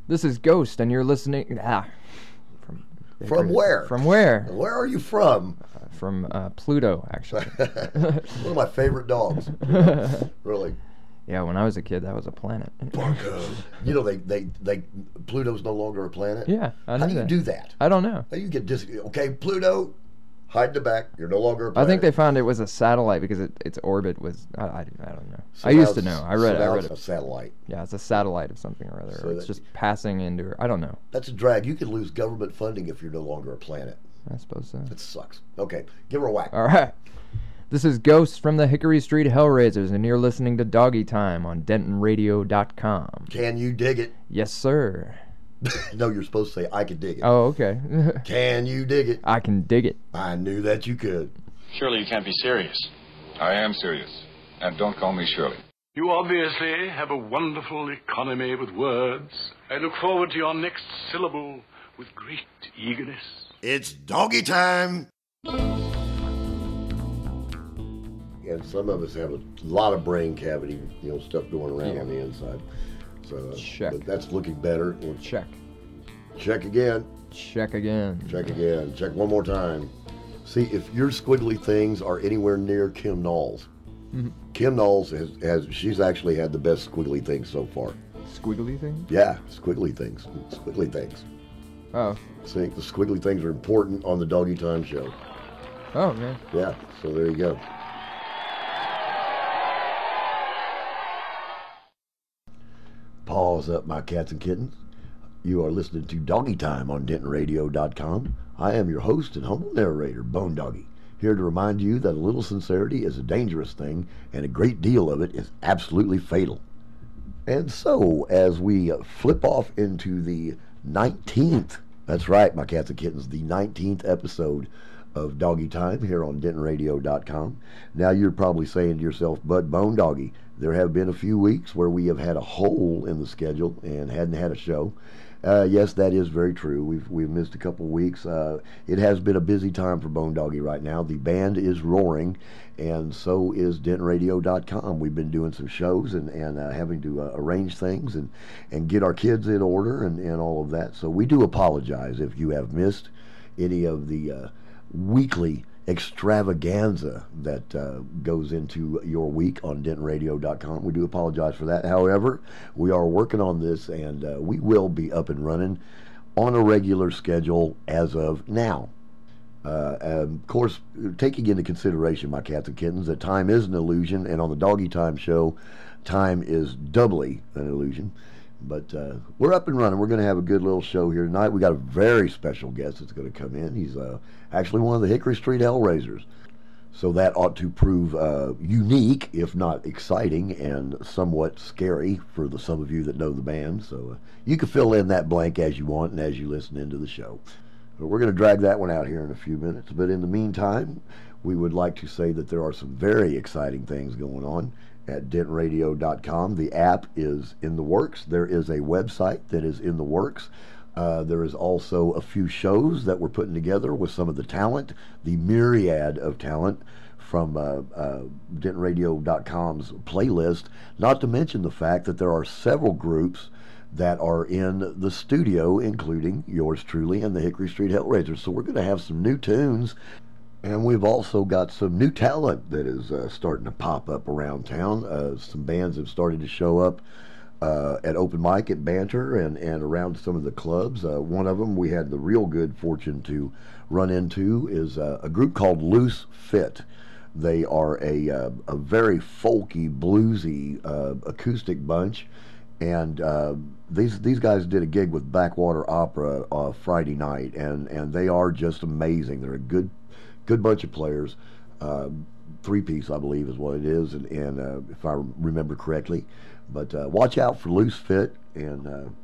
This is Ghost, and you're listening. From where? From where? Where are you from? From Pluto, actually. One of my favorite dogs. Really. Yeah, when I was a kid, that was a planet. You know, Pluto's no longer a planet. Yeah, I know. How do you do that? I don't know. How do you get okay, Pluto, hide in the back. You're no longer a planet. I think they found it was a satellite because its orbit was. I don't know. So I used to know. I read it. A satellite. Yeah, it's a satellite of something or other. So it's just passing into. I don't know. That's a drag. You could lose government funding if you're no longer a planet. I suppose so. That sucks. Okay, give her a whack. All right. This is Ghosts from the Hickory Street Hellraisers, and you're listening to Doggie Time on DentonRadio.com. Can you dig it? Yes, sir. No, you're supposed to say, I can dig it. Oh, okay. Can you dig it? I can dig it. I knew that you could. Surely you can't be serious. I am serious. And don't call me Shirley. You obviously have a wonderful economy with words. I look forward to your next syllable with great eagerness. It's doggy time! And some of us have a lot of brain cavity, stuff going around on the inside. So check. But that's looking better. Check. Check again. Check again. Check again. Check one more time. See, if your squiggly things are anywhere near Kim Knowles, Kim Knowles she's actually had the best squiggly things so far. Squiggly things? Yeah, squiggly things. Squiggly things. Oh. See, the squiggly things are important on the Doggy Time show. Oh, man. Yeah, so there you go. Pause up, my cats and kittens. You are listening to Doggy Time on DentonRadio.com. I am your host and humble narrator, Bone Doggie, here to remind you that a little sincerity is a dangerous thing, and a great deal of it is absolutely fatal. And so, as we flip off into the 19th, that's right, my cats and kittens, the 19th episode of Doggy Time here on DentonRadio.com. Now you're probably saying to yourself, but Bone Doggie, there have been a few weeks where we have had a hole in the schedule and hadn't had a show. Yes, that is very true. We've missed a couple weeks. It has been a busy time for Bone Doggie right now. The band is roaring, and so is DentonRadio.com. We've been doing some shows and having to arrange things and get our kids in order and all of that. So we do apologize if you have missed any of the weekly extravaganza that goes into your week on DentonRadio.com. We do apologize for that. However, we are working on this, and we will be up and running on a regular schedule as of now. Of course, taking into consideration, my cats and kittens, that time is an illusion, and on the Doggy Time show, time is doubly an illusion. But we're up and running. We're going to have a good little show here tonight. We got a very special guest that's going to come in. He's actually one of the Hickory Street Hellraisers. So that ought to prove unique, if not exciting, and somewhat scary for some of you that know the band. So you can fill in that blank as you want and as you listen into the show. But we're going to drag that one out here in a few minutes. But in the meantime, we would like to say that there are some very exciting things going on at DentonRadio.com. The app is in the works. There is a website that is in the works. There is also a few shows that we're putting together with some of the talent, the myriad of talent from DentonRadio.com's playlist, not to mention the fact that there are several groups that are in the studio, including yours truly and the Hickory Street Hellraisers. So we're going to have some new tunes. And we've also got some new talent that is starting to pop up around town. Some bands have started to show up at open mic at Banter and around some of the clubs. One of them we had the real good fortune to run into is a group called Loose Fit. They are a very folky, bluesy, acoustic bunch. And these guys did a gig with Backwater Opera Friday night, and they are just amazing. They're a good bunch of players, three-piece I believe is what it is, and if I remember correctly. But watch out for Loose Fit, and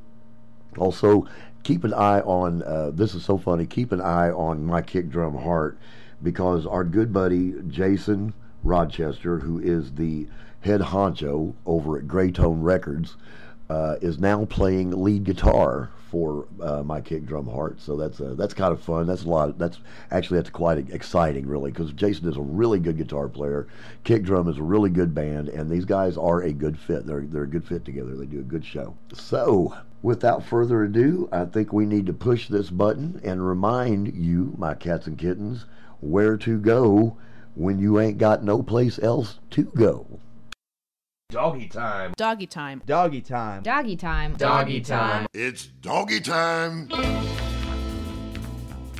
also keep an eye on, this is so funny, keep an eye on My Kick Drum Heart, because our good buddy Jason Rochester, who is the head honcho over at Graytone Records, is now playing lead guitar for My Kick Drum Heart. So that's kind of fun. That's quite exciting, really, because Jason is a really good guitar player. Kick Drum is a really good band, and these guys are a good fit. They're a good fit together. They do a good show. So without further ado, I think we need to push this button and remind you, my cats and kittens, where to go when you ain't got no place else to go. Doggy time. Doggy time. Doggy time. Doggy time. Doggy time. It's doggy time.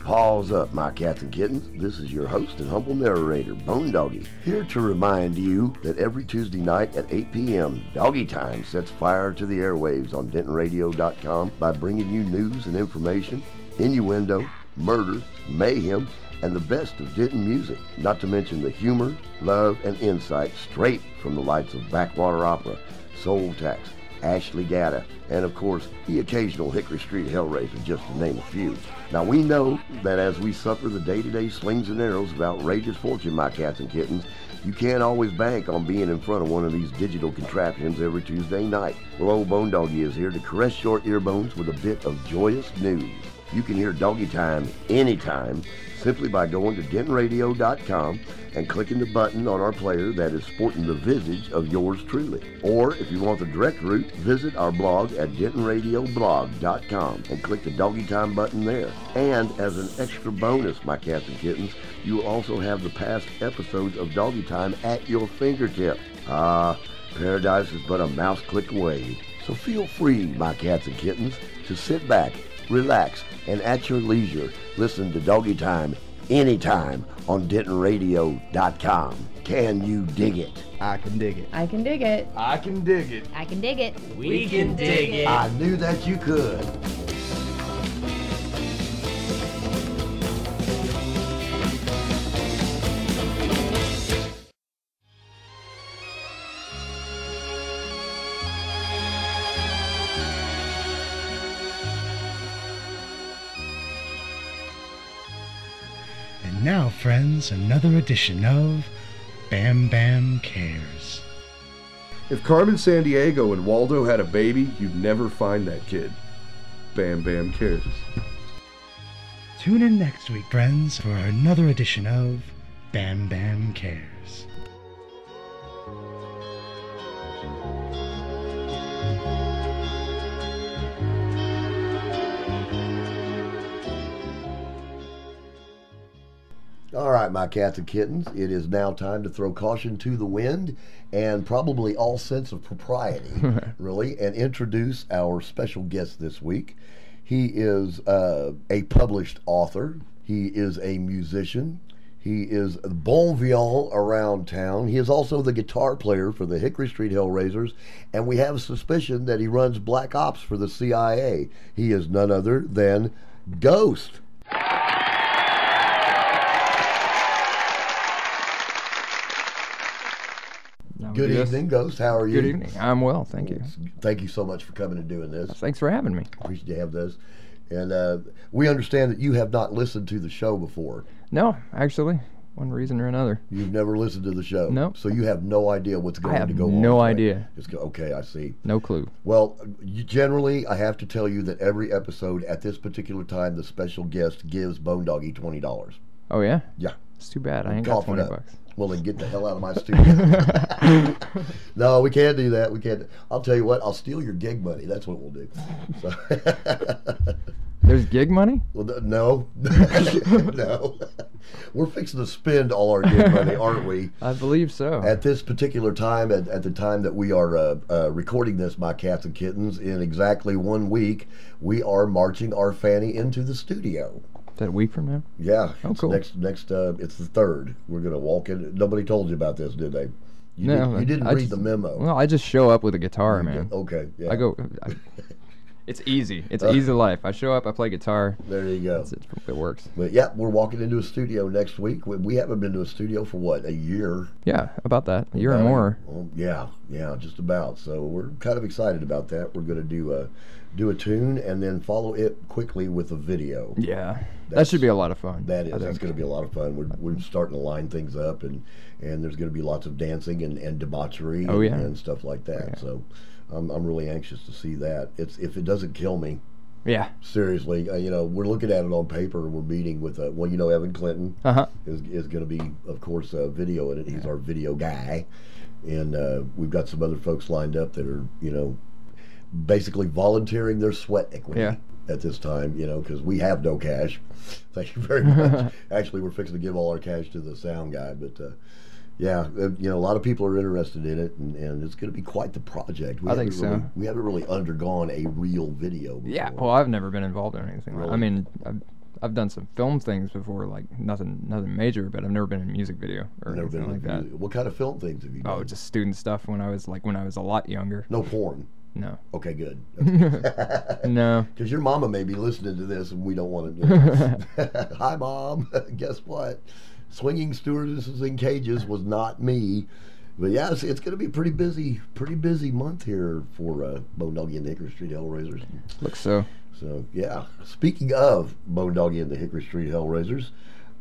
Paws up, my cats and kittens. This is your host and humble narrator, Bone Doggie, here to remind you that every Tuesday night at 8 p.m., Doggy Time sets fire to the airwaves on DentonRadio.com by bringing you news and information, innuendo, murder, mayhem, and the best of Denton music, not to mention the humor, love, and insight straight from the lights of Backwater Opera, Soul Tax, Ashley Gatta, and of course, the occasional Hickory Street Hellraiser, just to name a few. Now we know that as we suffer the day-to-day slings and arrows of outrageous fortune, my cats and kittens, you can't always bank on being in front of one of these digital contraptions every Tuesday night. Well, old Bone Doggie is here to caress your earbones with a bit of joyous news. You can hear Doggy Time anytime simply by going to DentonRadio.com and clicking the button on our player that is sporting the visage of yours truly. Or if you want the direct route, visit our blog at DentonRadioblog.com and click the Doggy Time button there. And as an extra bonus, my cats and kittens, you will also have the past episodes of Doggy Time at your fingertip. Paradise is but a mouse click away. So feel free, my cats and kittens, to sit back, relax, and at your leisure, listen to Doggy Time anytime on DentonRadio.com. Can you dig it? I can dig it. I can dig it. I can dig it. I can dig it. We can dig it. I knew that you could. Now, friends, another edition of Bam Bam Cares. If Carmen Sandiego and Waldo had a baby, you'd never find that kid. Bam Bam Cares. Tune in next week, friends, for another edition of Bam Bam Cares. All right, my cats and kittens, it is now time to throw caution to the wind and probably all sense of propriety, really, and introduce our special guest this week. He is a published author. He is a musician. He is bon vivant around town. He is also the guitar player for the Hickory Street Hellraisers, and we have suspicion that he runs Black Ops for the CIA. He is none other than Ghost. Good evening, Ghost. How are you? Good evening. I'm well, thank you. Thank you so much for coming and doing this. Thanks for having me. Appreciate you have this. And we understand that you have not listened to the show before. No, actually, one reason or another. You've never listened to the show? No. So you have no idea what's going to go on. I have no idea. Okay, I see. No clue. Well, generally, I have to tell you that every episode at this particular time, the special guest gives Bone Doggie $20. Oh, yeah? Yeah. It's too bad. I ain't got 20 bucks. Well, then get the hell out of my studio. No, we can't do that. We can't. I'll tell you what. I'll steal your gig money. That's what we'll do. So. There's gig money? Well, no. No. We're fixing to spend all our gig money, aren't we? I believe so. At this particular time, at the time that we are recording this, my cats and kittens, in exactly 1 week, we are marching our Fanny into the studio. Is that a week from now? Yeah. Oh, cool. Next, it's the 3rd. We're going to walk in. Nobody told you about this, did they? You didn't read the memo. Well, I just show up with a guitar, man. Okay, yeah. It's easy. It's easy life. I show up, I play guitar. There you go. It works. But yeah, we're walking into a studio next week. We haven't been to a studio for what, a year? Yeah, about that. A year or more. Well, yeah, just about. So we're kind of excited about that. We're going to do a tune and then follow it quickly with a video. Yeah, that should be a lot of fun. That's going to be a lot of fun. We're starting to line things up, and there's going to be lots of dancing and debauchery and stuff like that. Yeah. So I'm really anxious to see that. If it doesn't kill me. Yeah. Seriously, we're looking at it on paper. We're meeting with Evan Clinton is going to be, of course, video in it. He's our video guy, and we've got some other folks lined up that are basically volunteering their sweat equity Yeah. at this time, because we have no cash. Thank you very much. Actually, we're fixing to give all our cash to the sound guy, but yeah, a lot of people are interested in it, and it's going to be quite the project. I think so. We haven't really undergone a real video before. Yeah, well, I've never been involved in anything. Really? I mean, I've done some film things before, like nothing major, but I've never been in a music video or Never been anything like that. What kind of film things have you done? Oh, just student stuff when I was a lot younger. No porn. No. Okay, good. No. Because your mama may be listening to this, and we don't want to. Hi, Mom. Guess what? Swinging stewardesses in cages was not me. But yeah, it's going to be a pretty busy month here for Bone Doggie and the Hickory Street Hellraisers. Looks so. So yeah, speaking of Bone Doggie and the Hickory Street Hellraisers,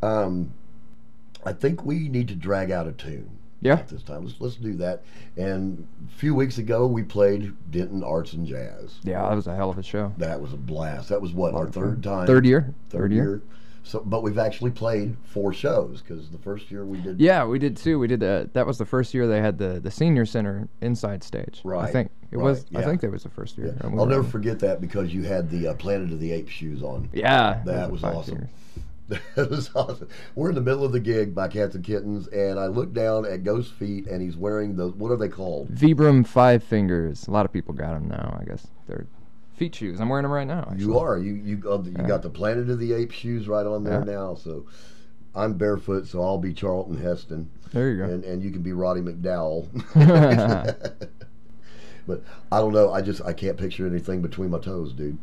I think we need to drag out a tune. Yeah. At this time, let's do that. And a few weeks ago, we played Denton Arts and Jazz. Yeah, that was a hell of a show. That was a blast. That was what, our third time? Third year. Third year. So, but we've actually played 4 shows because the first year we did. Yeah, we did too. We did that was the first year they had the senior center inside stage. Right. I think it right, was. yeah. I think that was the first year. Yeah. I'll never forget that because you had the Planet of the Apes shoes on. Yeah, that was awesome. That was awesome. We're in the middle of the gig by Cats and Kittens, and I look down at Ghost's feet, and he's wearing the, what are they called? Vibram 5 Fingers. A lot of people got them now. I guess they're feet shoes. I'm wearing them right now. Actually. You are. You got the Planet of the Apes shoes right on there now. So I'm barefoot, so I'll be Charlton Heston. There you go. And you can be Roddy McDowell. But I don't know. I can't picture anything between my toes, dude.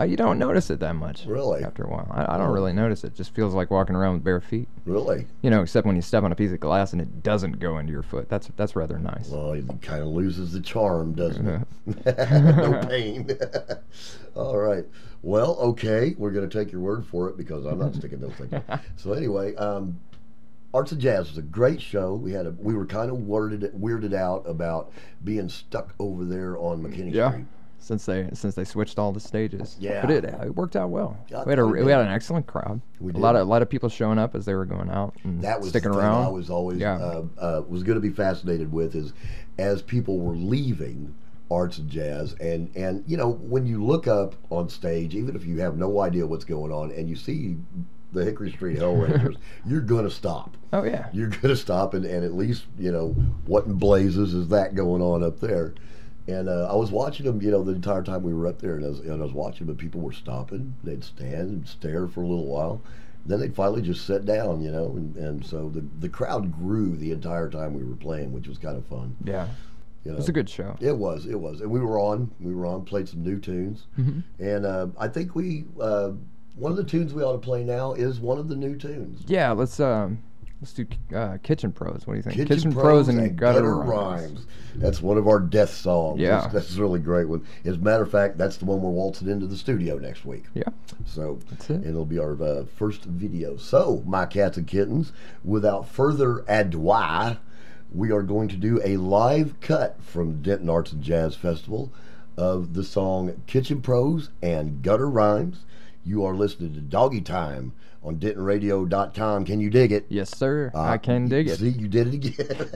You don't notice it that much. Really? After a while, I don't really notice it. Just feels like walking around with bare feet. Really? Except when you step on a piece of glass and it doesn't go into your foot. That's rather nice. Well, it kind of loses the charm, doesn't it? No pain. All right. Well, okay. We're going to take your word for it because I'm not sticking those things. So anyway, Arts and Jazz was a great show. We were kind of weirded out about being stuck over there on McKinney Street. Since they switched all the stages. Yeah. But it worked out well. Yeah, we had an excellent crowd. We did. A lot of people showing up as they were going out and that was sticking the thing around. I was always was going to be fascinated with is as people were leaving Arts and Jazz, and when you look up on stage, even if you have no idea what's going on, and you see the Hickory Street Hellraisers, you're going to stop. Oh yeah. You're going to stop and at least what in blazes is that going on up there. And I was watching them, the entire time we were up there, and I was watching them, and people were stopping. They'd stand and stare for a little while. Then they'd finally just sit down, and so the crowd grew the entire time we were playing, which was kind of fun. Yeah. It was a good show. It was. And we were on, played some new tunes. Mm-hmm. And I think one of the tunes we ought to play now is one of the new tunes. Yeah, let's do Kitchen Pros. What do you think? Kitchen Pros and Gutter Rhymes. That's one of our death songs. Yeah. That's a really great one. As a matter of fact, that's the one we're waltzing into the studio next week. Yeah. So that's it. And it'll be our first video. So, my cats and kittens, without further ado, we are going to do a live cut from Denton Arts and Jazz Festival of the song Kitchen Pros and Gutter Rhymes. You are listening to Doggy Time on DentonRadio.com. Can you dig it? Yes, sir. I can dig it. See, you did it again.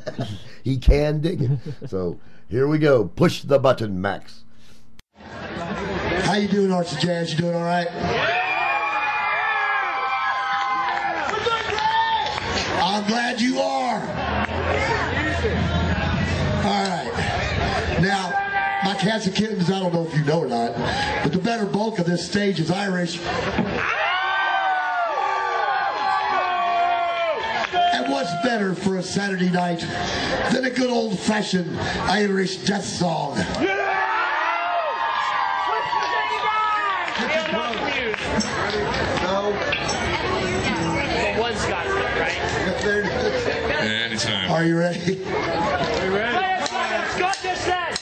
He can dig it. So here we go. Push the button, Max. How you doing, Arts and Jazz? You doing all right? I'm glad you are. All right. Now, my cats and kittens, I don't know if you know or not, but the better bulk of this stage is Irish. And what's better for a Saturday night than a good old-fashioned Irish death song? No. One Scotsman, right? Anytime. Are you ready? Are you ready? Scott just said.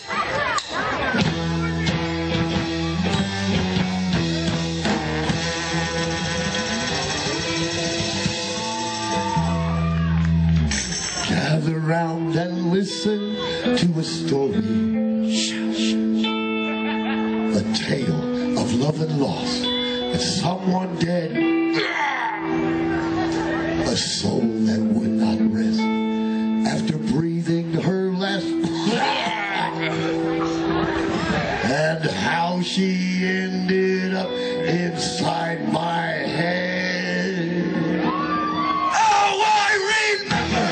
Gather round and listen to a story. A tale of love and loss, and someone dead. A soul that would not rest after breathing her last breath. And ended up inside my head. Oh, I remember!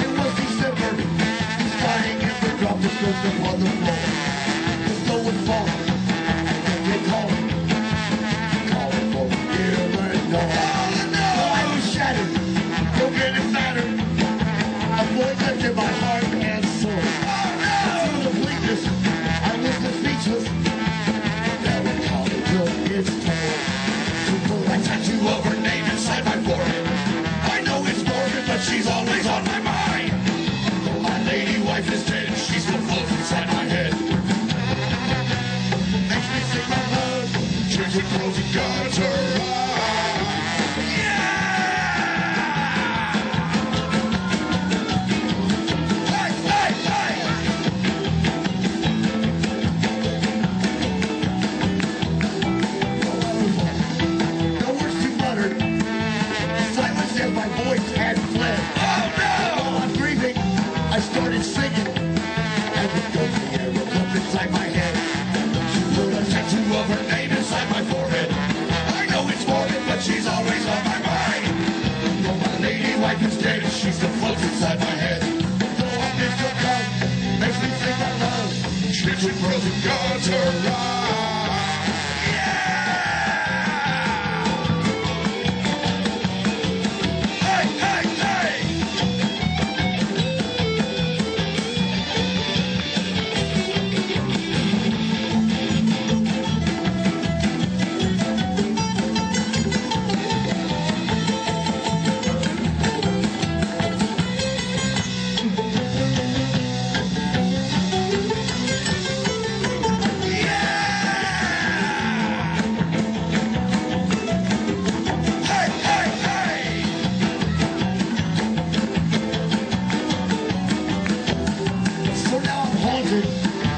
It was December. The sky against the drop was just upon the floor. The snow was falling. They calling for Illinois. I was shattered, broken and battered. A void left in my heart and soul. Through the bleakness, I was speechless. Melancholy took its toll. To put a tattoo of her name inside my forehead. I know it's morbid, but she's always on my mind. Though my lady wife is dead, she still floats inside my head. Makes me sing my love, church and crows and gutter. My voice had fled. Oh no! While I'm grieving, I started singing. And the ghostly arrow jumped inside my head. She put a tattoo of her name inside my forehead. I know it's morbid, but she's always on my mind. Though my lady wife is dead, she still floats inside my head. Though I miss her come, makes me sing my love. Children, frozen gods are right.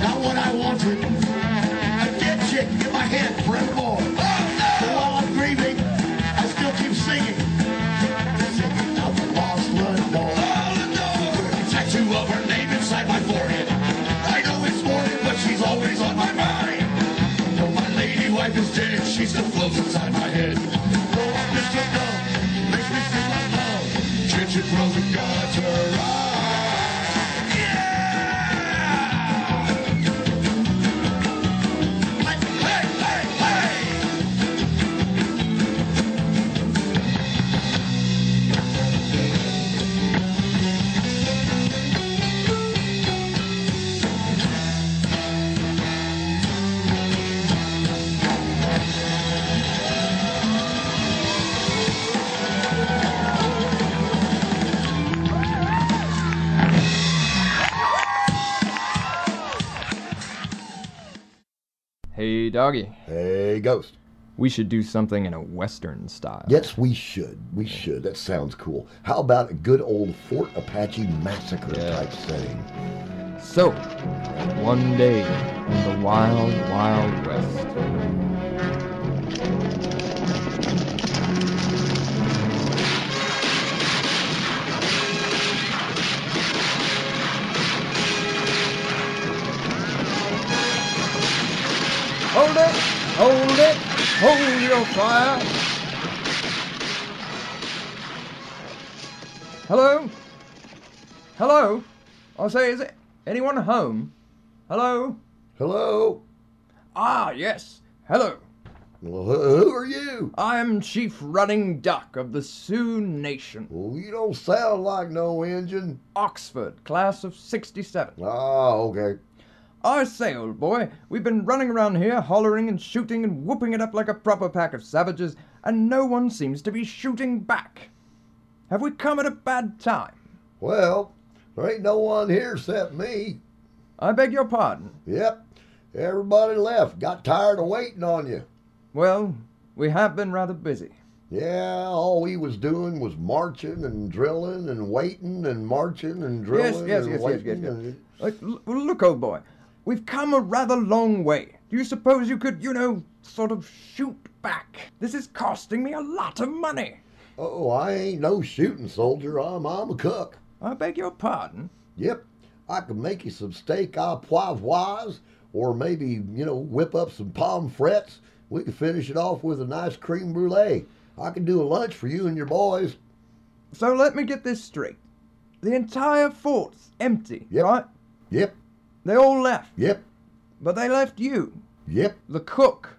Not what I wanted. A dead chick in my head forevermore. Oh, no! But while I'm grieving, I still keep singing. Singing out the lost Lenore. Oh, Lenore! A tattoo of her name inside my forehead. I know it's morbid, but she's always on my mind. Though my lady wife is dead, she still floats inside my head. Though I'm Mr. Dumb, makes me sing my love. Ginger grows and gods her eyes. Hey, Doggie. Hey, Ghost. We should do something in a Western style. Yes, we should. We should. That sounds cool. How about a good old Fort Apache massacre type setting? So, one day in the wild, wild west. Hold it! Hold it! Hold your fire! Hello? Hello? I'll say, is it anyone home? Hello? Hello? Ah, yes. Hello. Well, who are you? I am Chief Running Duck of the Sioux Nation. Well, you don't sound like no Injun. Oxford, class of 67. Ah, okay. I say, old boy, we've been running around here hollering and shooting and whooping it up like a proper pack of savages, and no one seems to be shooting back. Have we come at a bad time? Well, there ain't no one here except me. I beg your pardon? Yep. Everybody left. Got tired of waiting on you. Well, we have been rather busy. Yeah, all we was doing was marching and drilling and waiting and marching and drilling Yes. Look, old boy, we've come a rather long way. Do you suppose you could, sort of shoot back? This is costing me a lot of money. Oh, I ain't no shooting soldier. I'm a cook. I beg your pardon? Yep. I could make you some steak à poivroise, or maybe, whip up some pommes frites, We could finish it off with a nice creme brulee. I could do a lunch for you and your boys. So let me get this straight. The entire fort's empty, Yep. right? Yep, They all left. yep, But they left you, yep, the cook,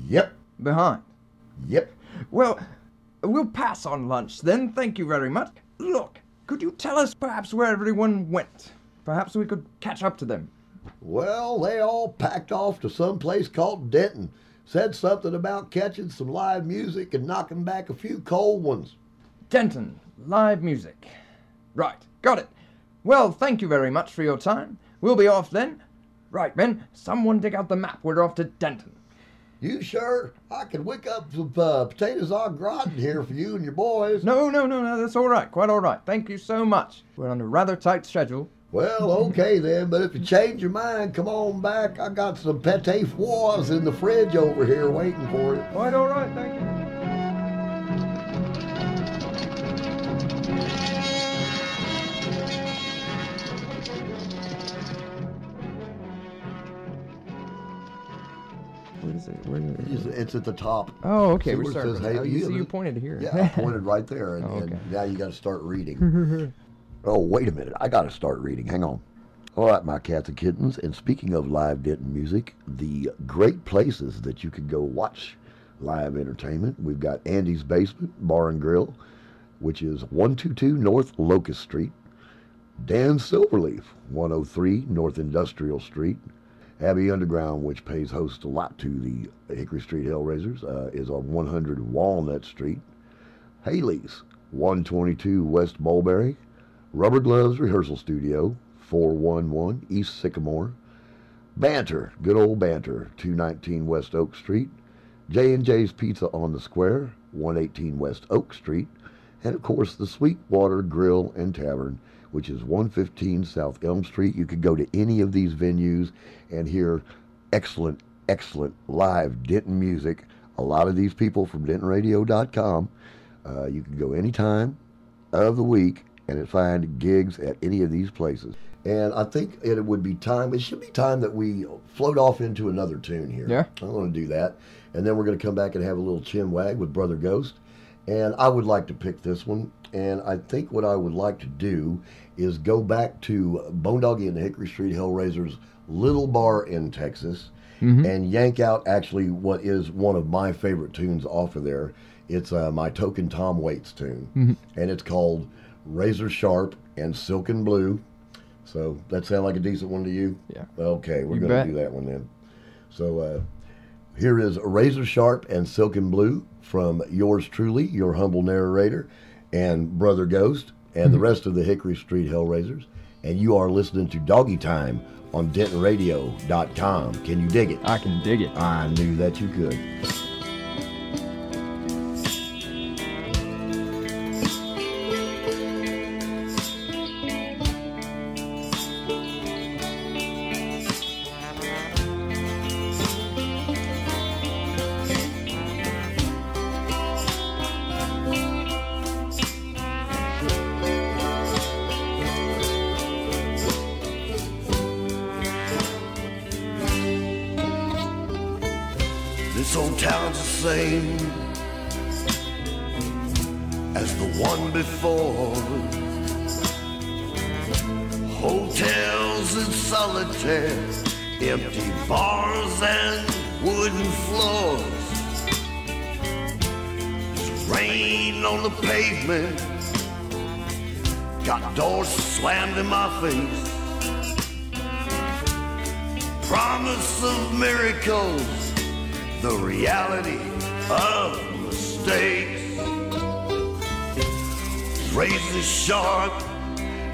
yep, behind. yep. Well, we'll pass on lunch then, thank you very much. Look, could you tell us perhaps where everyone went? Perhaps we could catch up to them. Well, they all packed off to some place called Denton. Said something about catching some live music and knocking back a few cold ones. Denton, live music. Right, got it. Well, thank you very much for your time. We'll be off then. Right, Ben, someone dig out the map. We're off to Denton. You sure? I could whip up some potatoes au gratin here for you and your boys. No, that's all right. Quite all right. Thank you so much. We're on a rather tight schedule. Well, okay then, but if you change your mind, come on back. I got some pâté fours in the fridge over here waiting for you. Quite all right, thank you. What is it? Where It's at the top. Oh, okay. See We're where it starting. says, hey, You see, you- you pointed here. Yeah, I pointed right there, and, Oh, okay. and now you got to start reading. Oh, wait a minute. I got to start reading. Hang on. All right, my cats and kittens. And speaking of live Denton music, the great places that you can go watch live entertainment, we've got Andy's Basement Bar and Grill, which is 122 North Locust Street. Dan Silverleaf, 103 North Industrial Street. Abbey Underground, which pays host a lot to the Hickory Street Hellraisers, is on 100 Walnut Street. Haley's, 122 West Mulberry. Rubber Gloves Rehearsal Studio, 411 East Sycamore. Banter, good old Banter, 219 West Oak Street. J&J's Pizza on the Square, 118 West Oak Street. And, of course, the Sweetwater Grill and Tavern, which is 115 South Elm Street. You could go to any of these venues and hear excellent, excellent live Denton music. A lot of these people from DentonRadio.com. You can go any time of the week and find gigs at any of these places. And I think it would be time, it should be time that we float off into another tune here. Yeah. I'm going to do that. And then we're going to come back and have a little chin wag with Brother Ghost. And I would like to pick this one. And I think what I would like to do is go back to Bone Doggie and the Hickory Street Hellraisers' little bar in Texas and yank out actually what is one of my favorite tunes off of there. It's my Token Tom Waits tune. And it's called Razor Sharp and Silken Blue. So that sound like a decent one to you? Yeah. Okay, we're You going bet. to do that one then. So here is Razor Sharp and Silken Blue from yours truly, your humble narrator, and Brother Ghost, and the rest of the Hickory Street Hellraisers. And you are listening to Doggy Time on DentonRadio.com. Can you dig it? I can dig it. I knew that you could. This old town's the same as the one before. Hotels and solitaire, empty bars and wooden floors. There's rain on the pavement, got doors slammed in my face. Promise of miracles, the reality of mistakes. Razor sharp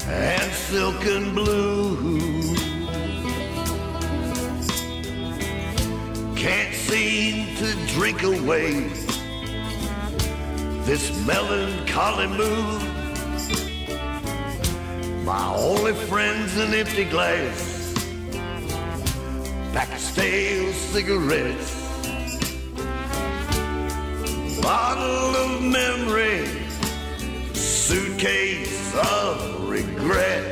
and silken blue. Can't seem to drink away this melancholy mood. My only friend's an empty glass, pack of stale cigarettes, bottle of memory, suitcase of regret.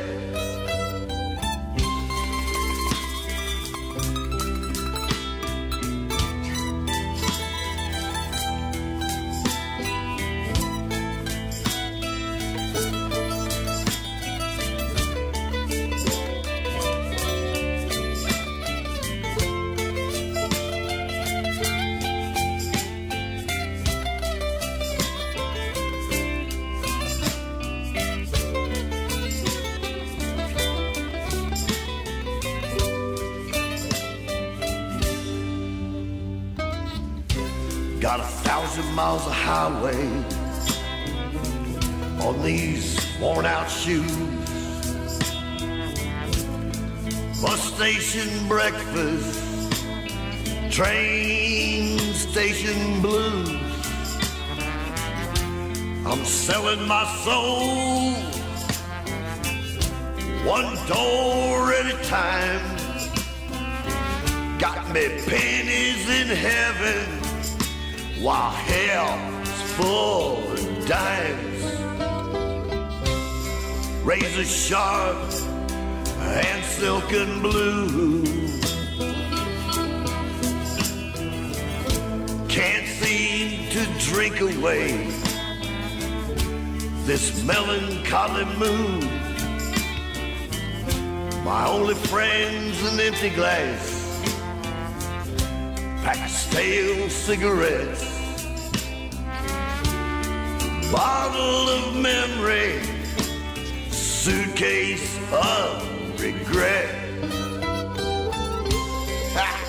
Got 1,000 miles of highway on these worn out shoes. Bus station breakfast, train station blues. I'm selling my soul one door at a time. Got me pennies in heaven while hell's full of dimes. Razor sharp and silken blue. Can't seem to drink away this melancholy mood. My only friend's an empty glass, pack of stale cigarettes, bottle of memory, suitcase of regret. Ha!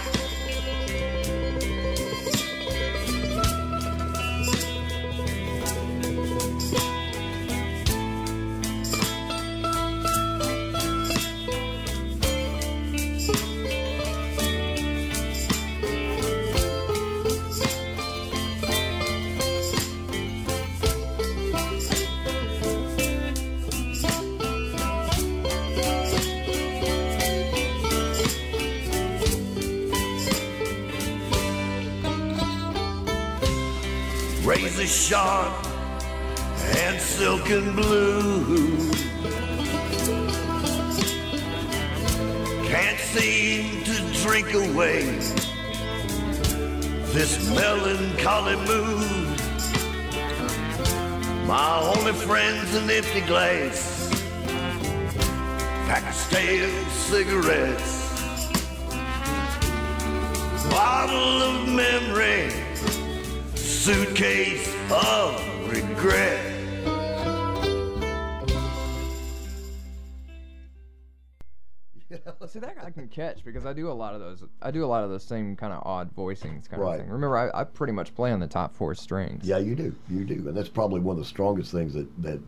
Razor sharp and silken blue. Can't seem to drink away this melancholy mood. My only friend's an empty glass, pack of stale cigarettes, bottle of memory, suitcase of regret. See, that I can catch because I do a lot of those. I do a lot of those same kind of odd voicings kind Right. of thing. Remember, I pretty much play on the top 4 strings. Yeah, you do, and that's probably one of the strongest things that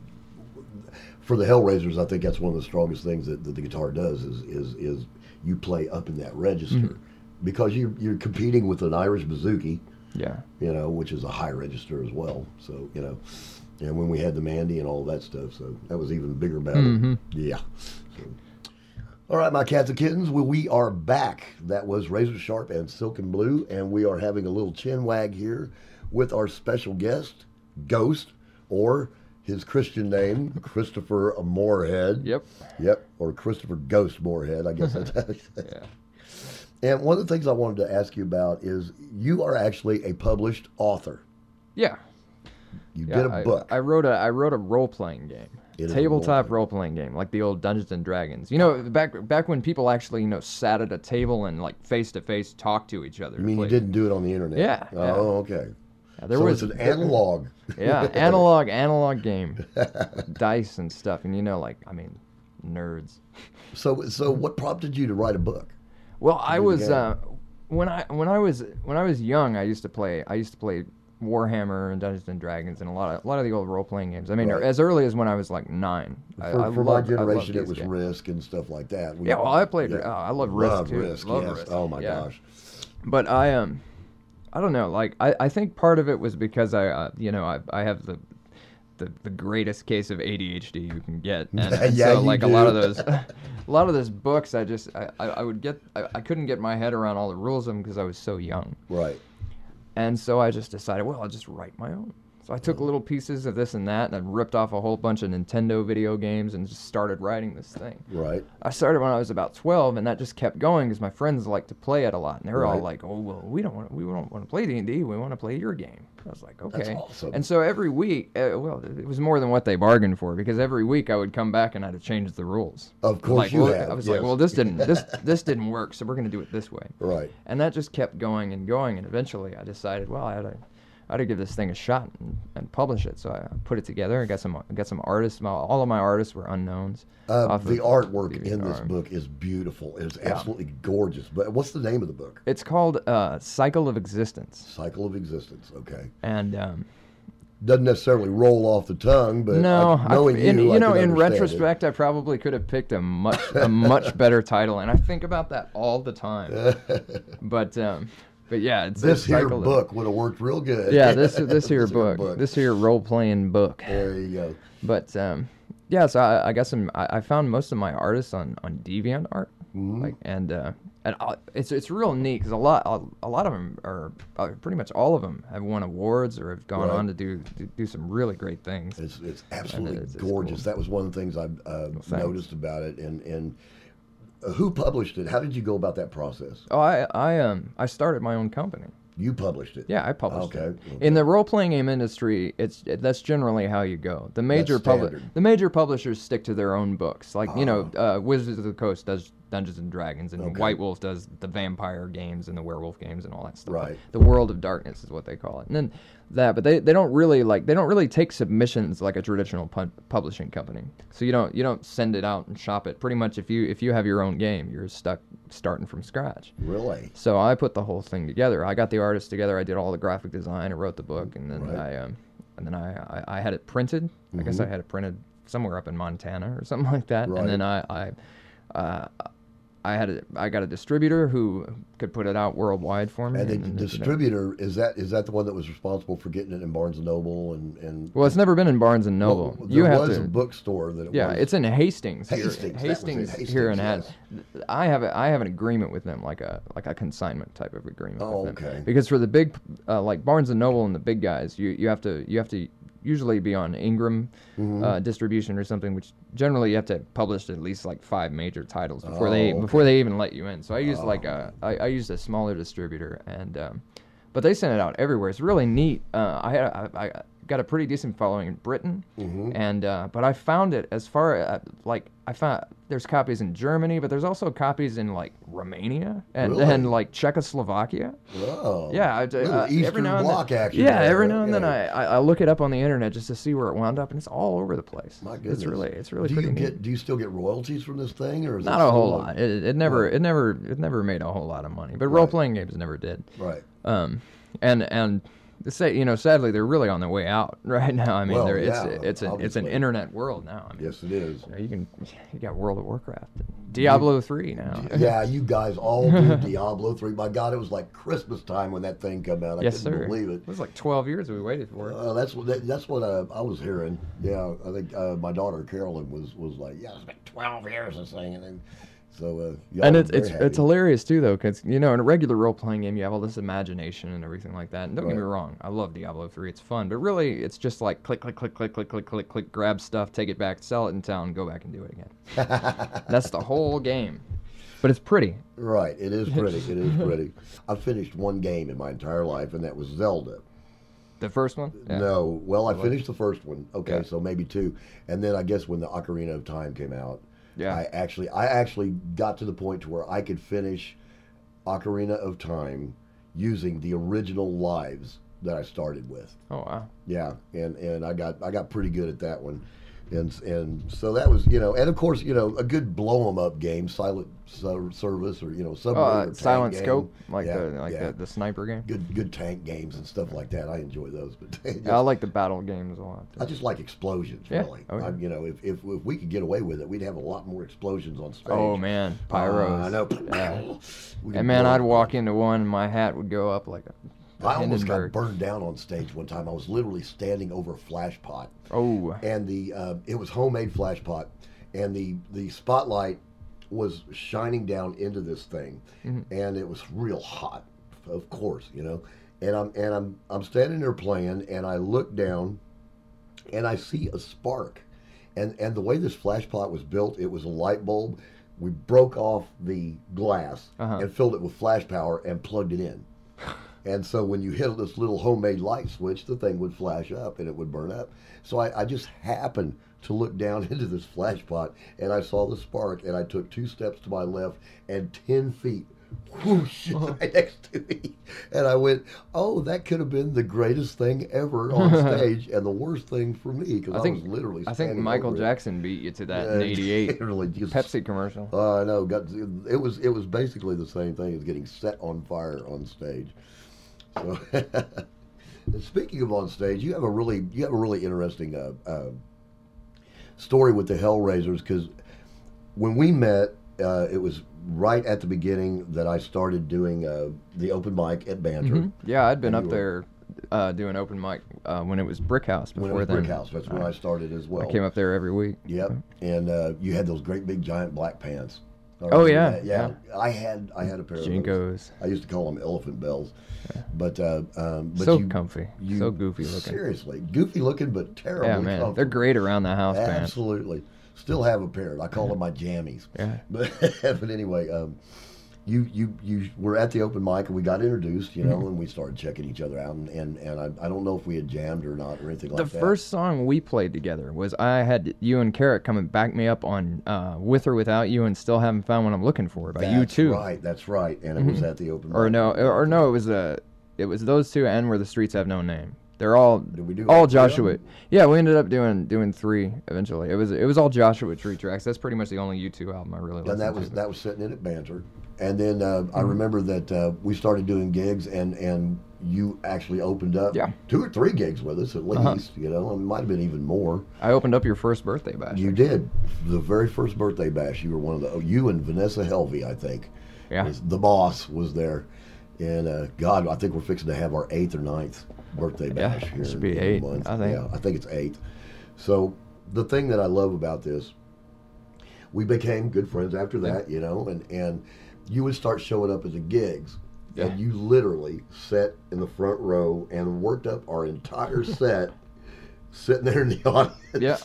for the Hellraisers. I think that's one of the strongest things that the guitar does is you play up in that register because you're competing with an Irish bouzouki. Yeah. You know, which is a high register as well. So, you know, and when we had the Mandy and all that stuff, so that was even bigger battle. Yeah. So, all right, my cats and kittens, we are back. That was Razor Sharp and Silken Blue, and we are having a little chin wag here with our special guest, Ghost, or his Christian name, Christopher Moorhead. Yep. Or Christopher Ghost Moorhead, I guess that's how you say it. Yeah. And one of the things I wanted to ask you about is you are actually a published author. Yeah. You did a book. I wrote a role-playing game. It is a Tabletop role-playing game, like the old Dungeons and Dragons. You know, back when people actually, sat at a table and like face-to-face talked to each other. You mean you didn't do it on the internet? Yeah. Oh, okay. Yeah, so it's an analog. Yeah, analog game. Dice and stuff. And nerds. So what prompted you to write a book? Well, I was when I was young, I used to play Warhammer and Dungeons and Dragons and a lot of the old role playing games. I mean, Right. as early as when I was like 9. For my generation, it was Risk and stuff like that. I played. Yeah. I love Risk too. Risk, love yes. Risk. Oh my gosh. But I don't know. Like I think part of it was because I have the greatest case of ADHD you can get, and Yeah, so you like do. a lot of those books, I couldn't get my head around all the rules of them because I was so young. Right. And so I just decided, well, I'll just write my own. So I took little pieces of this and that, and I ripped off a whole bunch of Nintendo video games and just started writing this thing. Right. I started when I was about 12, and that just kept going because my friends liked to play it a lot, and they were all Right. like, "Oh, well, we don't want to play D&D. We want to play your game." I was like, "Okay." That's awesome. And so every week, well, it was more than what they bargained for because every week I would come back and I'd have changed the rules. Of course like, you well, have, I was yes. like, "Well, this didn't work, so we're going to do it this way." Right. And that just kept going and going, and eventually I decided, well, I had to give this thing a shot and publish it. So I put it together. I got some artists. All of my artists were unknowns. The artwork in this book is beautiful. It's absolutely gorgeous. But what's the name of the book? It's called Cycle of Existence. Cycle of Existence. Okay. And doesn't necessarily roll off the tongue, but no, knowing in retrospect, I probably could have picked a much better title, and I think about that all the time. But yeah, it's this here book would have worked real good. Yeah, this here book, this here role playing book. There you go. But yeah, so I guess I found most of my artists on DeviantArt, it's real neat because a lot of them are pretty much all of them have won awards or have gone on to do some really great things. It's absolutely gorgeous. Cool. That was one of the things I've noticed about it. And who published it? How did you go about that process? Oh, I started my own company. You published it? Yeah, I published it. Okay. In the role-playing game industry, that's generally how you go. The major publishers stick to their own books. Like Wizards of the Coast does Dungeons and Dragons, and White Wolf does the vampire games and the werewolf games and all that stuff. Right. The World of Darkness is what they call it. And then but they don't really take submissions like a traditional publishing company. So you don't send it out and shop it. Pretty much if you have your own game, you're stuck starting from scratch. Really? So I put the whole thing together. I got the artists together. I did all the graphic design. I wrote the book, and then I had it printed. I guess I had it printed somewhere up in Montana or something like that. Right. And then I got a distributor who could put it out worldwide for me. And the distributor, is that the one that was responsible for getting it in Barnes & Noble and Well, it's never been in Barnes & Noble. Well, there was a bookstore that it was. It's in Hastings. Hastings here in Haddon. I have an agreement with them, like a consignment type of agreement with them. Okay. Because for the big like Barnes & Noble and the big guys, you have to usually be on Ingram distribution or something, which generally you have to publish at least like 5 major titles before they even let you in. So I used I used a smaller distributor, and but they sent it out everywhere. It's really neat. I got a pretty decent following in Britain, and but I found it as far I found there's copies in Germany, but there's also copies in like Romania and like Czechoslovakia. Oh, yeah, Eastern Bloc action. Yeah, every now and then I look it up on the internet just to see where it wound up, and it's all over the place. My goodness, it's really pretty neat. Do you still get royalties from this thing, or is not a whole lot? It never made a whole lot of money, but role playing games never did. Right. And sadly, they're really on their way out right now. I mean, it's an internet world now. I mean, yes, it is. You got World of Warcraft, Diablo 3 now. Yeah, you guys all do Diablo 3. My God, it was like Christmas time when that thing came out. I couldn't believe it. It was like 12 years we waited for it. That's what I was hearing. Yeah, I think my daughter Carolyn was like, yeah, it's been 12 years this thing, and then. So, and it's hilarious too, though, because in a regular role-playing game you have all this imagination and everything like that. And don't get me wrong, I love Diablo 3; it's fun. But really, it's just like click, click, click, click, click, click, click, click, grab stuff, take it back, sell it in town, go back and do it again. That's the whole game. But it's pretty. Right, it is pretty. It is pretty. I finished one game in my entire life, and that was Zelda. The first one? Yeah. No, well, I finished the first one. Okay, so maybe 2, and then I guess when the Ocarina of Time came out. Yeah. I actually got to the point to where I could finish Ocarina of Time using the original lives that I started with. Oh wow. Yeah, and I got pretty good at that one. And so that was, and of course, a good blow 'em up game, Silent Service or Submarine or Silent game. Scope, the sniper game. Good tank games and stuff like that. I enjoy those, but I like the battle games a lot. I just like explosions, really. Oh, yeah. If we could get away with it, we'd have a lot more explosions on stage. Oh man, pyros. I know. Yeah. And man, I'd walk into one, and my hat would go up like a. I almost got burned down on stage one time. I was literally standing over a flash pot. Oh. And it was homemade flash pot, and the spotlight was shining down into this thing, and it was real hot, of course, And I'm standing there playing, and I look down, and I see a spark, and the way this flash pot was built, it was a light bulb. We broke off the glass and filled it with flash power and plugged it in. And so when you hit this little homemade light switch, the thing would flash up and it would burn up. So I just happened to look down into this flash pot, and I saw the spark, and I took 2 steps to my left, and 10 feet whoosh, right next to me. And I went, oh, that could have been the greatest thing ever on stage and the worst thing for me because I was literally I think Michael Jackson beat you to that in '88 Pepsi commercial. I know. It was basically the same thing as getting set on fire on stage. So, speaking of on stage, you have a really interesting story with the Hellraisers because when we met, it was right at the beginning that I started doing the open mic at Banter. Mm-hmm. Yeah, I'd been up there doing open mic when it was Brick House before when it was then. Brick House, that's when I started as well. I came up there every week. Yep, and you had those great big giant black pants. Oh yeah, yeah. I had a pair of Jinkos. Those. I used to call them elephant bells, but so comfy, so goofy looking. Seriously, goofy looking, but terribly comfortable. They're great around the house. Absolutely, still have a pair. I call them my jammies. Yeah. But anyway, you were at the open mic and we got introduced, and we started checking each other out, and I don't know if we had jammed or not or anything like that. The first song we played together was I had you and Carrot come and back me up on With or Without You and Still Haven't Found What I'm Looking For by U2. That's right, and it was at the open mic. It was those two and Where the Streets Have No Name. They're all Did we do all Joshua. Yeah, we ended up doing 3 eventually. It was all Joshua Tree tracks. That's pretty much the only U2 album I really listened to. And that was sitting in at Banter. And then I remember that we started doing gigs, and you actually opened up 2 or 3 gigs with us at least. It might have been even more. I opened up your first birthday bash. You did. The very first birthday bash. You were one of you and Vanessa Helvey, I think. Yeah. The boss was there. And God, I think we're fixing to have our 8th or 9th birthday bash here. It should be 8, I think. Yeah, I think it's 8th. So the thing that I love about this, we became good friends after that, and you would start showing up at the gigs, and you literally sat in the front row and worked up our entire set, sitting there in the audience. Yeah,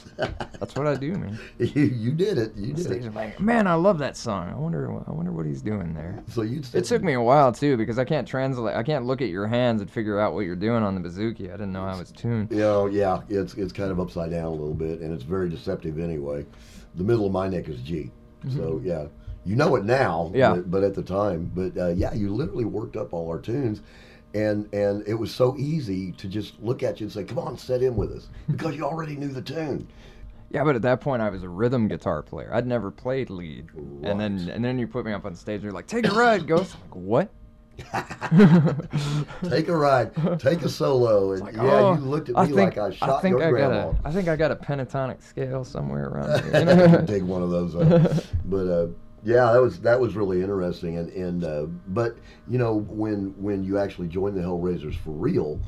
that's what I do, man. You did it. You did it. Like, man, I love that song. I wonder what he's doing there. So It took me a while too because I can't translate. I can't look at your hands and figure out what you're doing on the bouzouki. I didn't know how it's tuned. Yeah, it's kind of upside down a little bit, and it's very deceptive anyway. The middle of my neck is G, so yeah. You know it now, but at the time. But you literally worked up all our tunes, and it was so easy to just look at you and say, come on, set in with us, because you already knew the tune. Yeah, but at that point I was a rhythm guitar player. I'd never played lead. Right. And then you put me up on stage and you're like, take a ride, Ghost. I'm like, what? Take a ride, take a solo, and like, you looked at me like I shot your grandma. I think I got a pentatonic scale somewhere around here. Take one of those up. But yeah, that was really interesting, and but when you actually joined the Hellraisers for real,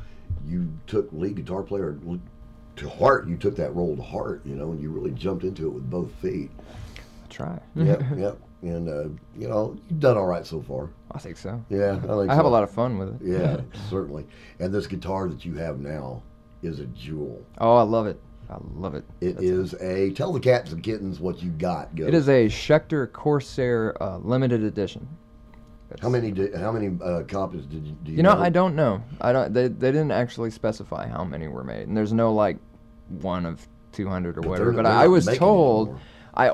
you took lead guitar player to heart. You took that role to heart, and you really jumped into it with both feet. I try. Yep. And you've done all right so far. I think so. Yeah, I have a lot of fun with it. Yeah, certainly. And this guitar that you have now is a jewel. Oh, I love it. I love it. Tell the cats and kittens what you got. Go. It is a Schecter Corsair limited edition. How many copies do you know? I don't know. They didn't actually specify how many were made, and there's no like 1 of 200 or whatever. But I was told I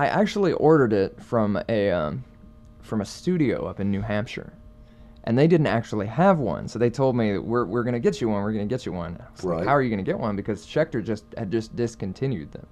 actually ordered it from a studio up in New Hampshire, and they didn't actually have one. So they told me we're gonna get you one. We're gonna get you one. I was like, how are you gonna get one? Because Schecter had just discontinued them.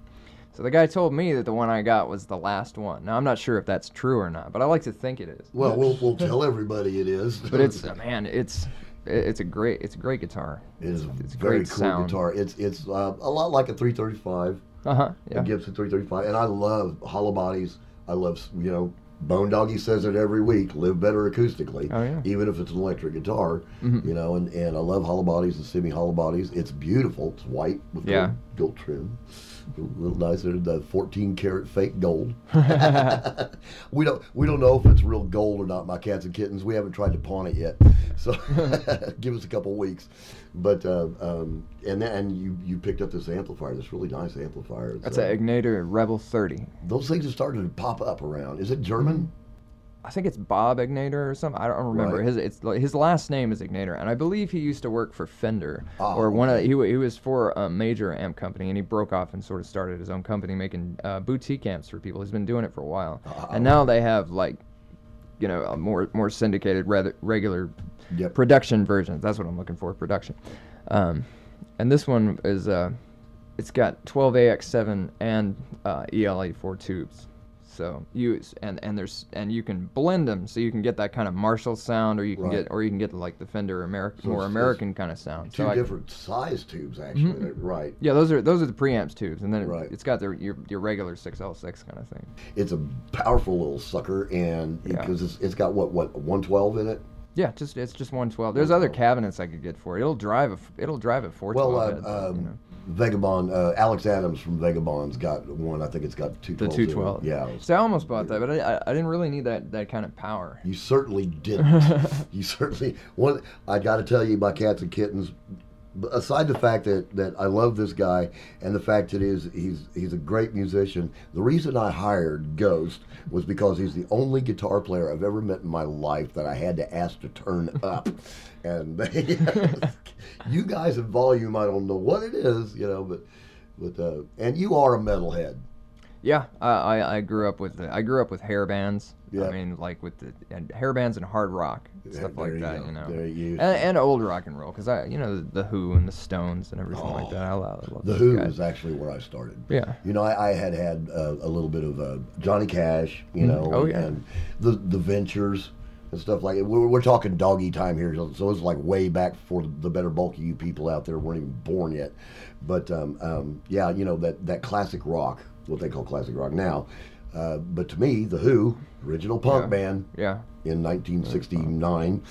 So the guy told me that the one I got was the last one. Now I'm not sure if that's true or not, but I like to think it is. Well, we'll tell everybody it is. But it's a great guitar. It's a very cool sound. Guitar. It's a lot like a 335. Yeah. A Gibson 335, and I love hollow bodies. I love Bone Doggie says it every week. Live better acoustically. Oh, yeah. Even if it's an electric guitar, and I love hollow bodies and semi hollow bodies. It's beautiful. It's white with gold trim. A little nicer than the 14-karat fake gold. We don't know if it's real gold or not, my cats and kittens. We haven't tried to pawn it yet, so give us a couple weeks. But and you picked up this amplifier, this really nice amplifier. That's an Ignator Rebel 30. Those things have started to pop up around. Is it German? I think it's Bob Ignator or something. I don't remember. Right. His last name is Ignator, and I believe he used to work for Fender he was for a major amp company, and he broke off and sort of started his own company making boutique amps for people. He's been doing it for a while, and now they have like more syndicated, regular Yep. production versions. That's what I'm looking for, production. And this one is it's got 12 AX7 and ELA4 tubes. So you can blend them, so you can get that kind of Marshall sound, or you can get like the Fender American kind of sound. Two different size tubes, actually. Right. Yeah, those are the preamps tubes, and then it's got your regular 6L6 kind of thing. It's a powerful little sucker, and because it's got what 112 in it. Yeah, it's just 112. There's other cabinets I could get for it. It'll drive a 412. Well, Vagabond, Alex Adams from Vagabond's got one. I think it's got 212. The 212. Yeah. So I almost bought that, but I didn't really need that kind of power. You certainly didn't. You certainly. I got to tell you, my Cats and Kittens. Aside the fact that I love this guy and the fact that he's a great musician, the reason I hired Ghost was because he's the only guitar player I've ever met in my life that I had to ask to turn up. And you guys in volume, I don't know what it is, but and you are a metalhead. Yeah, I grew up with hair bands. Yeah. I mean, like and hair bands and hard rock and stuff like that, There you go. and old rock and roll, because the Who and the Stones and everything like that. I love the those Who guys. is actually where I started. Yeah. I had a little bit of Johnny Cash, Oh, yeah. and the Ventures and stuff like it. We're talking Doggie time here, so it's like way back before the better bulk of you people out there weren't even born yet. But that classic rock, what they call classic rock now. But to me, the Who, original punk band, in 1969.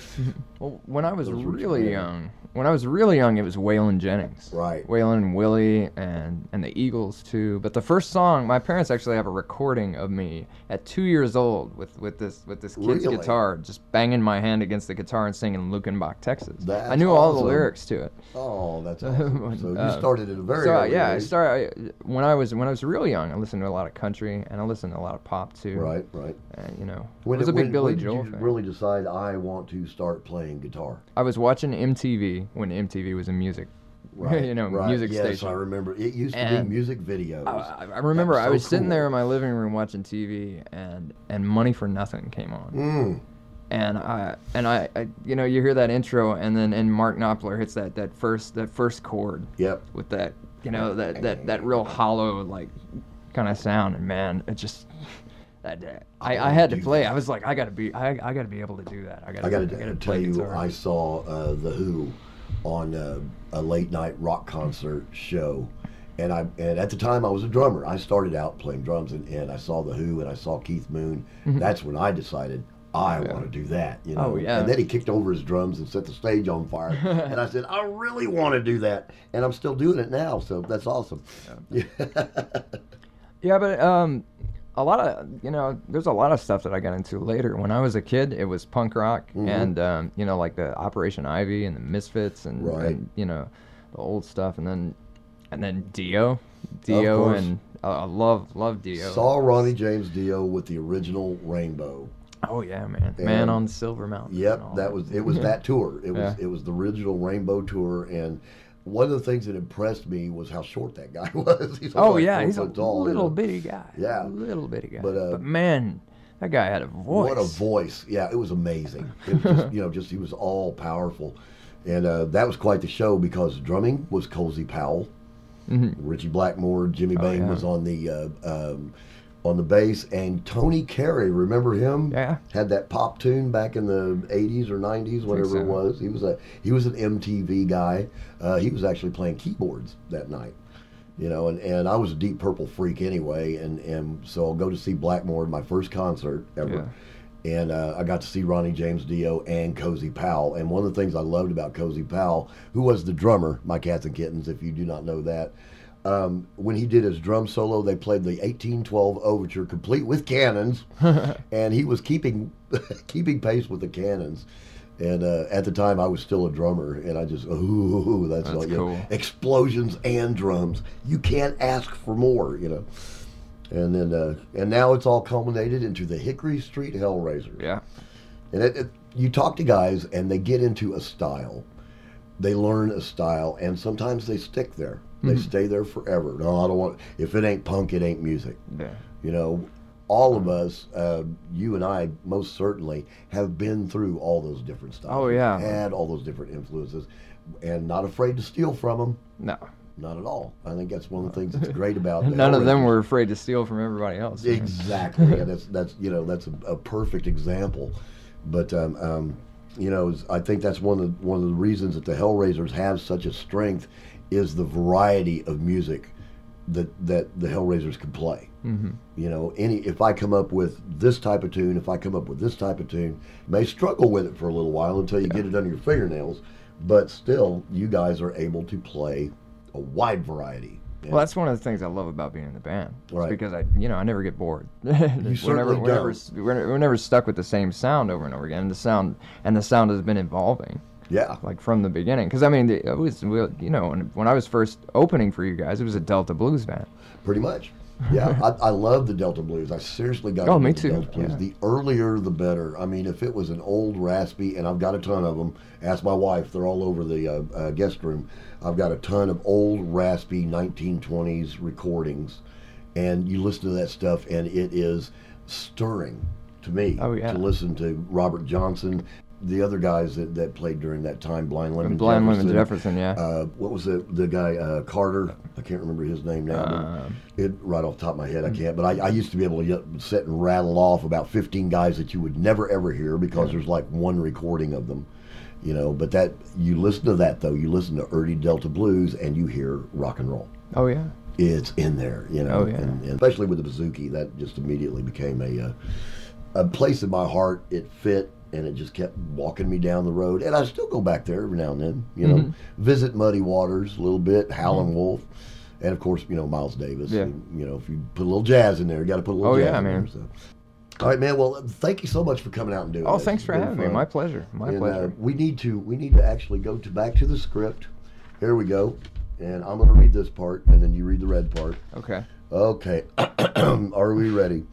Well, when I was really young, it was Waylon Jennings. Right. Waylon and Willie and the Eagles too. But the first song, my parents actually have a recording of me at 2 years old with this kid's Really? guitar, just banging my hand against the guitar and singing Lukenbach, Texas. That's I knew all the awesome. lyrics to it. Oh, that's awesome. So you started at a very early I age. started when I was real young. I listened to a lot of country and I listened to a lot of pop too. Right. And I When was a big Billy when Joel did you fan. really decide I want to start playing guitar? I was watching MTV when MTV was a music, Right. music yes, station. I remember. It used to And be music videos. I remember That I was so sitting cool. there in my living room watching TV, and Money for Nothing came on. And I you hear that intro, and Mark Knopfler hits that first chord. Yep. With that that real hollow like kind of sound, and man, it just. I had to play. I was like, I gotta be able to do that. I gotta tell play you, guitar. I saw the Who on a late night rock concert show, and at the time I was a drummer. I started out playing drums, and I saw the Who and I saw Keith Moon. That's when I decided I want to do that. Oh, yeah. And then he kicked over his drums and set the stage on fire, and I said, I really want to do that, and I'm still doing it now. So that's awesome. Yeah, but a lot of there's a lot of stuff that I got into later. When I was a kid, it was punk rock, and like the Operation Ivy and the Misfits, and the old stuff, and then Dio, and I love Dio. Saw Ronnie James Dio with the original Rainbow. Oh yeah, Man on Silver Mountain. Yep, it was that tour. It was the original Rainbow tour, and one of the things that impressed me was how short that guy was. He's he's 4 a foot tall, little bitty guy. Yeah, little bitty guy. But man, that guy had a voice. What a voice! Yeah, it was amazing. It was just he was all powerful, and that was quite the show because drumming was Cozy Powell, Richie Blackmore, Jimmy Bain was on the bass, and Tony Carey, remember him? Yeah. Had that pop tune back in the 80s or 90s, whatever it was. He was an MTV guy. He was actually playing keyboards that night. And I was a Deep Purple freak anyway, and so I'll go to see Blackmore, my first concert ever. Yeah. And I got to see Ronnie James Dio and Cozy Powell. And one of the things I loved about Cozy Powell, who was the drummer, My Cats and Kittens, if you do not know that, when he did his drum solo, they played the 1812 Overture, complete with cannons, and he was keeping pace with the cannons. And at the time, I was still a drummer, and I just, that's all, cool. Explosions and drums. You can't ask for more, And then, and now it's all culminated into the Hickory Street Hellraisers. Yeah. And you talk to guys, and they get into a style. They learn a style, and sometimes they stick there. They stay there forever. No, I don't want. If it ain't punk, it ain't music. Yeah. all of us, you and I most certainly, have been through all those different styles. Oh, yeah. Had all those different influences, and not afraid to steal from them. No. Not at all. I think that's one of the things that's great about the None of them Hellraisers. were afraid to steal from everybody else. Exactly, and that's a perfect example. But I think that's one of the reasons that the Hellraisers have such a strength is the variety of music that the Hellraisers can play. Mm-hmm. If I come up with this type of tune, you may struggle with it for a little while until you get it under your fingernails, but still, you guys are able to play a wide variety. Well, that's one of the things I love about being in the band. Right. Because I never get bored. You certainly don't. We're never stuck with the same sound over and over again. The sound has been evolving. Yeah. Like from the beginning. Because I mean, it was, when I was first opening for you guys, it was a Delta blues band. Pretty much. Yeah, I love the Delta blues. I seriously got me into too. Delta blues. Yeah. The earlier, the better. I mean, if it was an old raspy, and I've got a ton of them. Ask my wife; they're all over the guest room. I've got a ton of old raspy 1920s recordings, and you listen to that stuff, and it is stirring to me. Oh, yeah. To listen to Robert Johnson. The other guys that played during that time, Blind Lemon Jefferson, yeah. What was the guy, Carter? I can't remember his name now. Right off the top of my head, I can't. But I used to be able to sit and rattle off about 15 guys that you would never, ever hear because there's like one recording of them. But that you listen to that, though. You listen to early Delta Blues, and you hear rock and roll. Oh, yeah. It's in there, Oh, yeah. And especially with the bouzouki, that just immediately became a place in my heart. It fit. And it just kept walking me down the road. And I still go back there every now and then, visit Muddy Waters a little bit, Howlin' Wolf, and of course, Miles Davis. Yeah. And, if you put a little jazz in there, you got to put a little jazz in man. there. So. All right, man. Well, thank you so much for coming out and doing this. Oh, thanks for having me. My pleasure. My pleasure. We need to actually go back to the script. Here we go. And I'm going to read this part, and then you read the red part. Okay. Okay. Are we ready?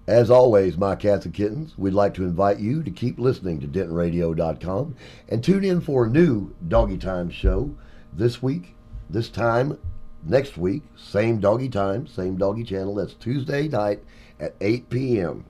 As always, my cats and kittens, we'd like to invite you to keep listening to DentonRadio.com and tune in for a new Doggy Time show this week, this time, next week, same Doggy Time, same Doggy channel. That's Tuesday night at 8 p.m.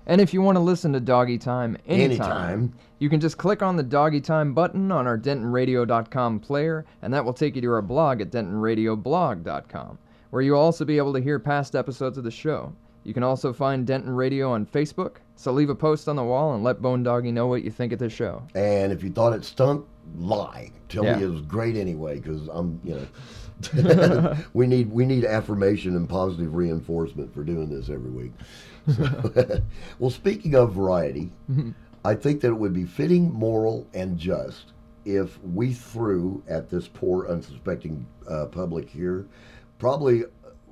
And if you want to listen to Doggy Time anytime, you can just click on the Doggy Time button on our DentonRadio.com player, and that will take you to our blog at DentonRadioblog.com, where you'll also be able to hear past episodes of the show. You can also find Denton Radio on Facebook, so leave a post on the wall and let Bone Doggie know what you think of the show. And if you thought it stunk, lie. Tell me it was great anyway, because we need affirmation and positive reinforcement for doing this every week. So, well, speaking of variety, I think that it would be fitting, moral, and just if we threw at this poor, unsuspecting public here probably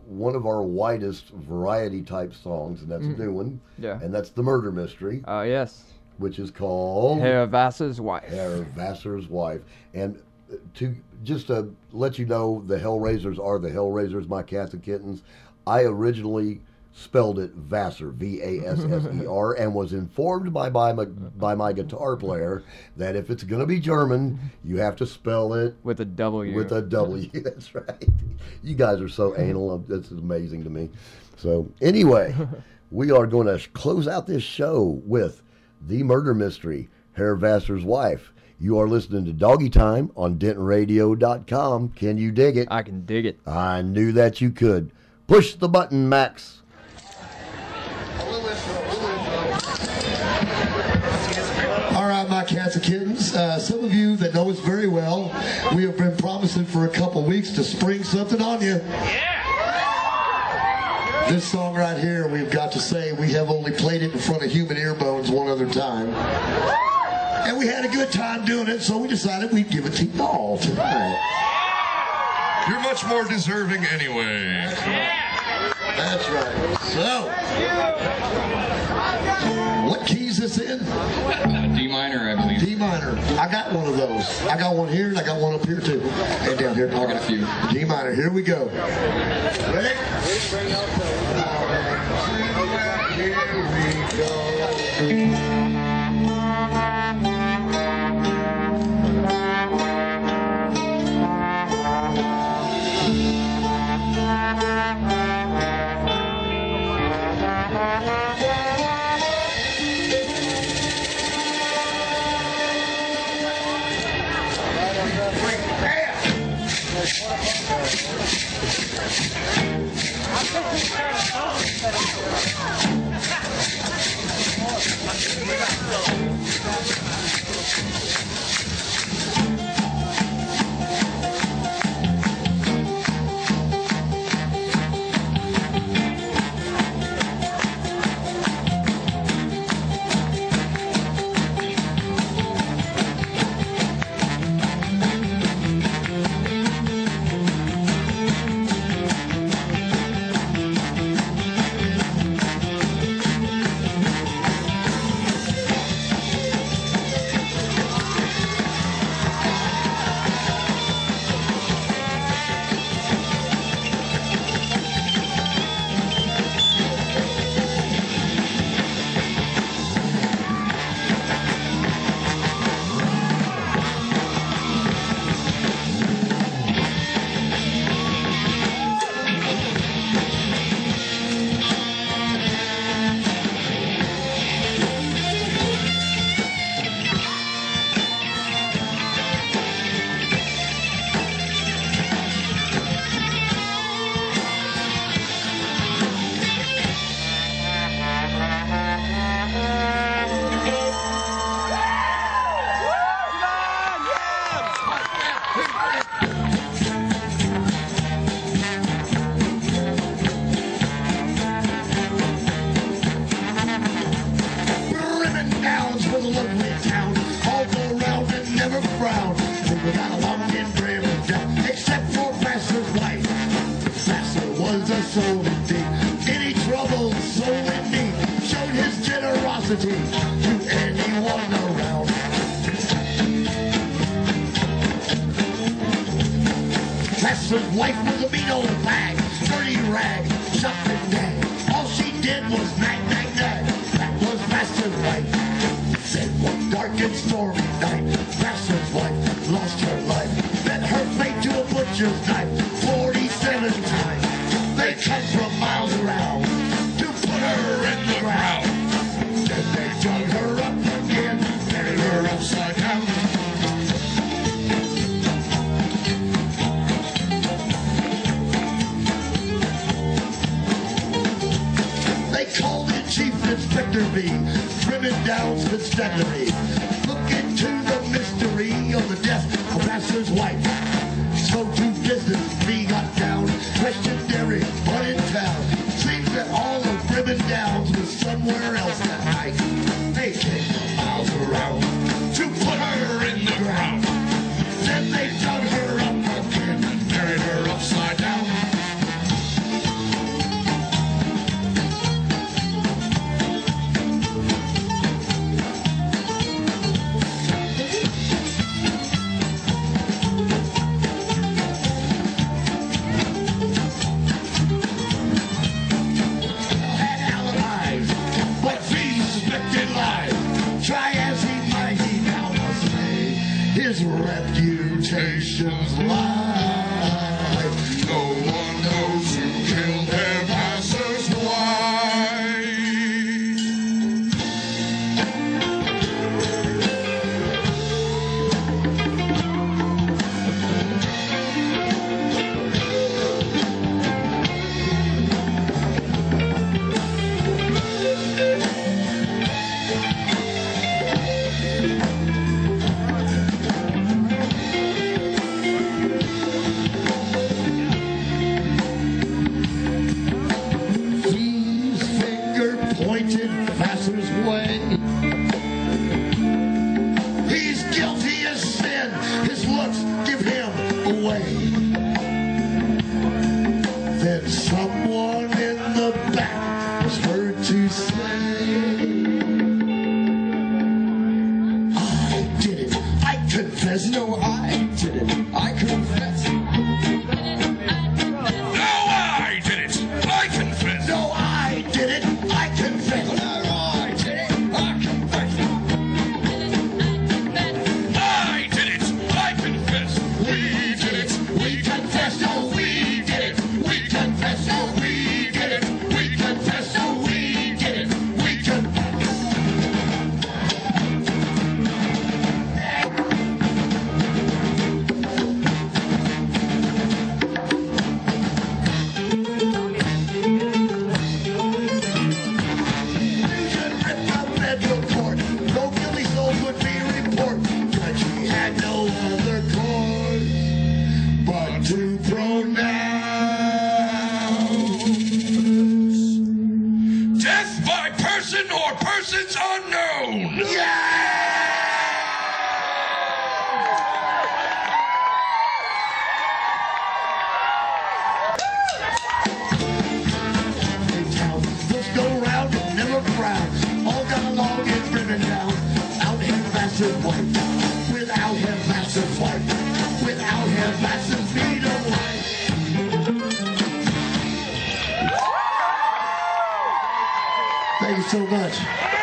one of our widest variety type songs, and that's a new one. Yeah. And that's The Murder Mystery. Yes. Which is called Herr Vassar's Wife. Herr Vassar's Wife. And to let you know, the Hellraisers are the Hellraisers, my cats and kittens. I originally spelled it Vassar, V-A-S-S-E-R, and was informed by my guitar player that if it's going to be German, you have to spell it with a W. With a W, that's right. You guys are so anal. This is amazing to me. So anyway, we are going to close out this show with The Murder Mystery, Herr Vassar's Wife. You are listening to Doggy Time on DentonRadio.com. Can you dig it? I can dig it. I knew that you could. Push the button, Max. All right, my cats and kittens. Some of you that know us very well, we have been promising for a couple weeks to spring something on you. This song right here, we've got to say, we have only played it in front of human ear bones one other time. And we had a good time doing it, so we decided we'd give it to you all tonight. You're much more deserving anyway. That's right. So, what key is this in? D minor, I believe. D minor. I got one of those. I got one here and I got one up here too. And down here. I got a few. D minor. Here we go. Ready? Here we go. To anyone around. Pastor's wife was a mean old bag, dirty rag, shopped and dag. All she did was nag, nag, nag. That was Pastor's wife. Said one dark and stormy night, Pastor's wife lost her life. Met her fate to a butcher's knife 47 times. They come from miles around to put her in the ground. Then they dug her up again, buried her upside down. They called in Chief Inspector B, Ribbon Downs Constabulary. Look into the mystery of the death of Pastor's wife. So to business, B got down, questioned everyone in town. Seems that all of Ribbon Downs was somewhere else that night. They came miles around to put her in the ground. Then they dug her up again and buried her upside down. His reputation's lies. No one knows who killed their pastor's wife. He's guilty as sin. His looks give him away. Then someone in the back was heard to say, I did it. I confess. No, I did it. I confess. No, I did it. I confess. No, I did it. I confess. We to pronounce. Death by person or persons unknown. Let's go round and never frown. All got along and driven down. Out here massive white. Without him massive white. Without him massive feet of white. Thank you so much.